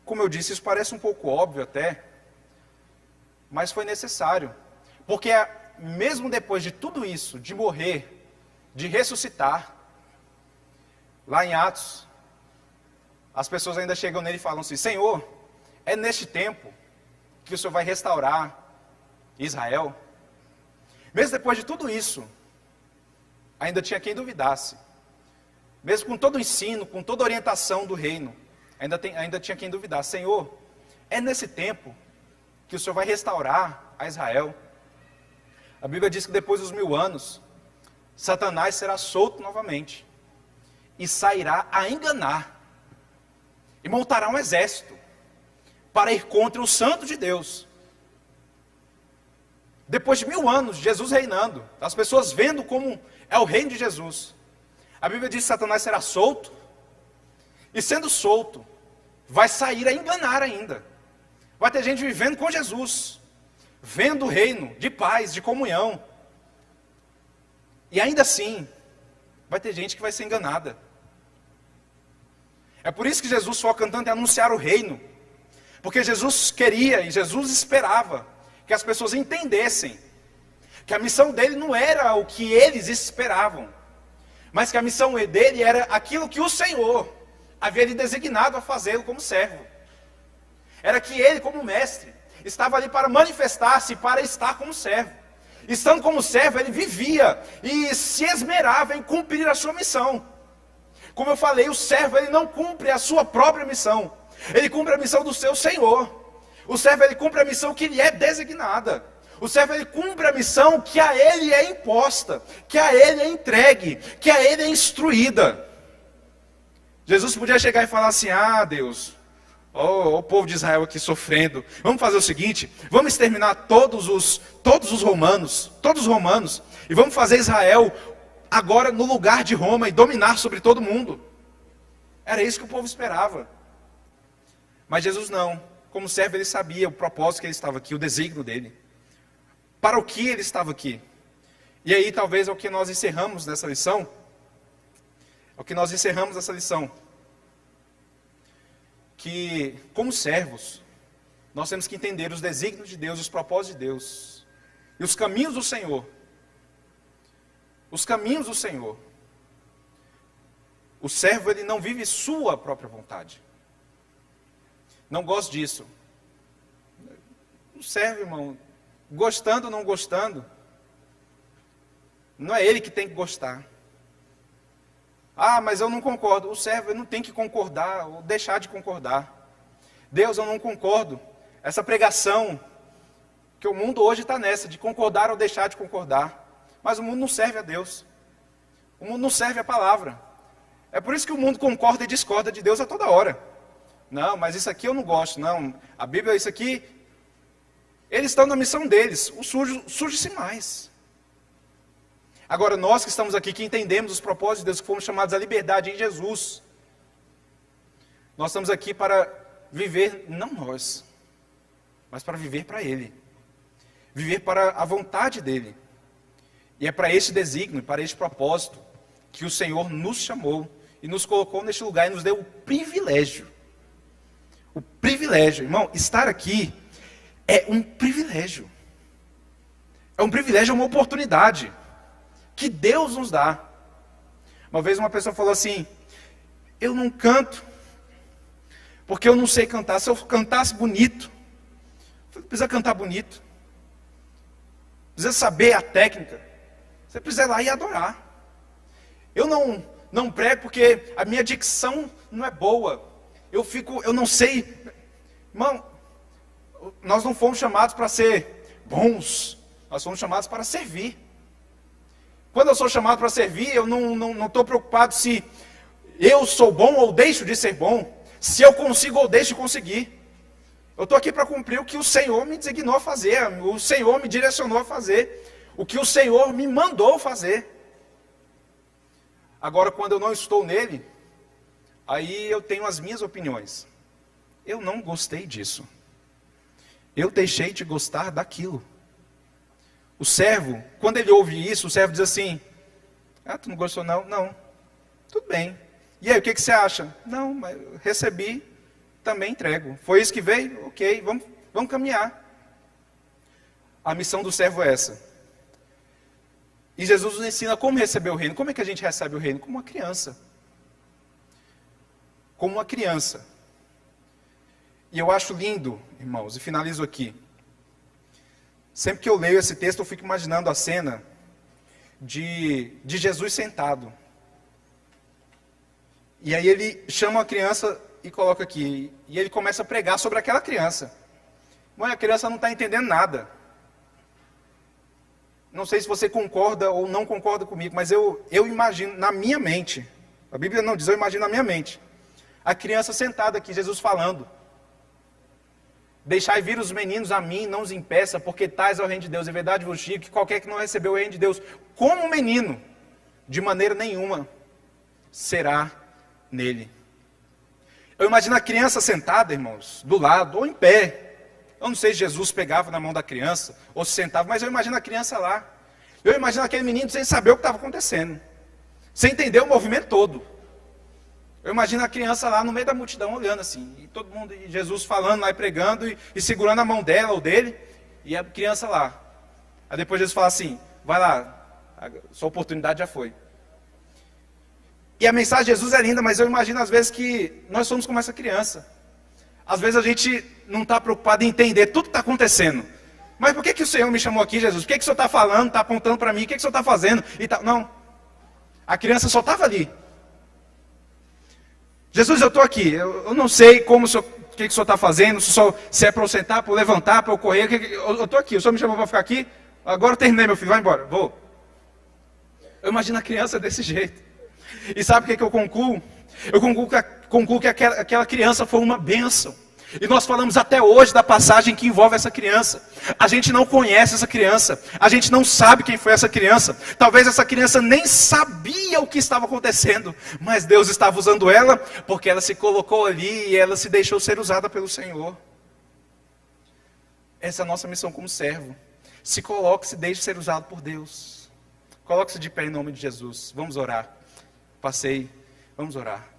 como eu disse, isso parece um pouco óbvio até, mas foi necessário. Porque mesmo depois de tudo isso, de morrer, de ressuscitar, lá em Atos, as pessoas ainda chegam nele e falam assim: Senhor, é neste tempo que o Senhor vai restaurar Israel? Mesmo depois de tudo isso, ainda tinha quem duvidasse. Mesmo com todo o ensino, com toda a orientação do reino, ainda tinha quem duvidasse. Senhor, é nesse tempo que o Senhor vai restaurar a Israel? A Bíblia diz que depois dos 1000 anos, Satanás será solto novamente e sairá a enganar e montará um exército para ir contra o santo de Deus. Depois de 1000 anos, Jesus reinando, as pessoas vendo como é o reino de Jesus, a Bíblia diz que Satanás será solto, e sendo solto, vai sair a enganar ainda. Vai ter gente vivendo com Jesus, vendo o reino de paz, de comunhão, e ainda assim, vai ter gente que vai ser enganada. É por isso que Jesus foca tanto em anunciar o reino, porque Jesus queria e Jesus esperava que as pessoas entendessem que a missão dele não era o que eles esperavam, mas que a missão dele era aquilo que o Senhor havia lhe designado a fazê-lo como servo. Era que ele, como mestre, estava ali para manifestar-se, para estar como servo. Estando como servo, ele vivia e se esmerava em cumprir a sua missão. Como eu falei, o servo, ele não cumpre a sua própria missão, ele cumpre a missão do seu Senhor. O servo, ele cumpre a missão que lhe é designada. O servo, ele cumpre a missão que a ele é imposta, que a ele é entregue, que a ele é instruída. Jesus podia chegar e falar assim: ah, Deus, o povo de Israel aqui sofrendo, vamos fazer o seguinte, vamos exterminar todos os romanos, e vamos fazer Israel agora no lugar de Roma e dominar sobre todo mundo. Era isso que o povo esperava. Mas Jesus não. Como servo, ele sabia o propósito que ele estava aqui, o desígnio dele. Para o que ele estava aqui. E aí talvez é o que nós encerramos nessa lição. Que, como servos, nós temos que entender os desígnios de Deus, os propósitos de Deus. E os caminhos do Senhor. Os caminhos do Senhor. O servo, ele não vive sua própria vontade. Não gosto disso. O servo, irmão, gostando ou não gostando, não é ele que tem que gostar. Ah, mas eu não concordo. O servo não tem que concordar ou deixar de concordar. Deus, eu não concordo. Essa pregação Porque o mundo hoje está nessa, de concordar ou deixar de concordar. Mas o mundo não serve a Deus. O mundo não serve a palavra. É por isso que o mundo concorda e discorda de Deus a toda hora. Não, mas isso aqui eu não gosto. Não, a Bíblia, isso aqui... Eles estão na missão deles. O sujo surge-se mais. Agora, nós que estamos aqui, que entendemos os propósitos de Deus, que fomos chamados à liberdade em Jesus, nós estamos aqui para viver, não nós, mas para viver para Ele. Viver para a vontade dEle. E é para este desígnio, para este propósito, que o Senhor nos chamou e nos colocou neste lugar e nos deu o privilégio. O privilégio, irmão, estar aqui é um privilégio. É um privilégio, é uma oportunidade que Deus nos dá. Uma vez uma pessoa falou assim: eu não canto porque eu não sei cantar. Se eu cantasse bonito, você precisa cantar bonito. Precisa saber a técnica. Você precisa ir lá e adorar. Eu não prego porque a minha dicção não é boa. Eu não sei. Irmão, nós não fomos chamados para ser bons. Nós fomos chamados para servir. Quando eu sou chamado para servir, eu não estou preocupado se eu sou bom ou deixo de ser bom. Se eu consigo ou deixo de conseguir. Eu estou aqui para cumprir o que o Senhor me designou a fazer. O Senhor me direcionou a fazer. O que o Senhor me mandou fazer. Agora, quando eu não estou nele, aí eu tenho as minhas opiniões. Eu não gostei disso. Eu deixei de gostar daquilo. O servo, quando ele ouve isso, o servo diz assim: ah, tu não gostou não? Não. Tudo bem. E aí, o que você acha? Não, mas eu recebi, também entrego. Foi isso que veio? Ok, vamos caminhar. A missão do servo é essa. E Jesus nos ensina como receber o reino. Como é que a gente recebe o reino? Como uma criança. Como uma criança. E eu acho lindo, irmãos, e finalizo aqui. Sempre que eu leio esse texto, eu fico imaginando a cena de Jesus sentado. E aí ele chama a criança e coloca aqui. E ele começa a pregar sobre aquela criança. Mãe, a criança não está entendendo nada. Não sei se você concorda ou não concorda comigo, mas eu imagino na minha mente. A Bíblia não diz, eu imagino na minha mente. A criança sentada aqui, Jesus falando. Deixai vir os meninos a mim, não os impeça, porque tais é o reino de Deus. Em verdade vos digo que qualquer que não recebeu o reino de Deus como menino, de maneira nenhuma será nele. Eu imagino a criança sentada, irmãos, do lado, ou em pé. Eu não sei se Jesus pegava na mão da criança, ou se sentava, mas eu imagino a criança lá. Eu imagino aquele menino sem saber o que estava acontecendo. Sem entender o movimento todo. Eu imagino a criança lá no meio da multidão, olhando assim. E todo mundo, e Jesus falando lá e pregando, e segurando a mão dela ou dele, e a criança lá. Aí depois Jesus fala assim: vai lá, a sua oportunidade já foi. E a mensagem de Jesus é linda, mas eu imagino às vezes que nós somos como essa criança. Às vezes a gente não está preocupado em entender tudo que está acontecendo. Mas por que o Senhor me chamou aqui, Jesus? Por que o Senhor está falando, está apontando para mim? O que o Senhor está fazendo? Não. A criança só estava ali. Jesus, eu estou aqui. Eu não sei como o que o Senhor está fazendo. Se é para eu sentar, para eu levantar, para eu correr. Eu estou aqui. O Senhor me chamou para ficar aqui. Agora eu terminei, meu filho. Vai embora. Vou. Eu imagino a criança desse jeito. E sabe o que eu concluo? Eu concluo que aquela criança foi uma bênção. E nós falamos até hoje da passagem que envolve essa criança. A gente não conhece essa criança. A gente não sabe quem foi essa criança. Talvez essa criança nem sabia o que estava acontecendo. Mas Deus estava usando ela porque ela se colocou ali e ela se deixou ser usada pelo Senhor. Essa é a nossa missão como servo. Se coloque, se deixe ser usado por Deus. Coloque-se de pé em nome de Jesus. Vamos orar. Vamos orar.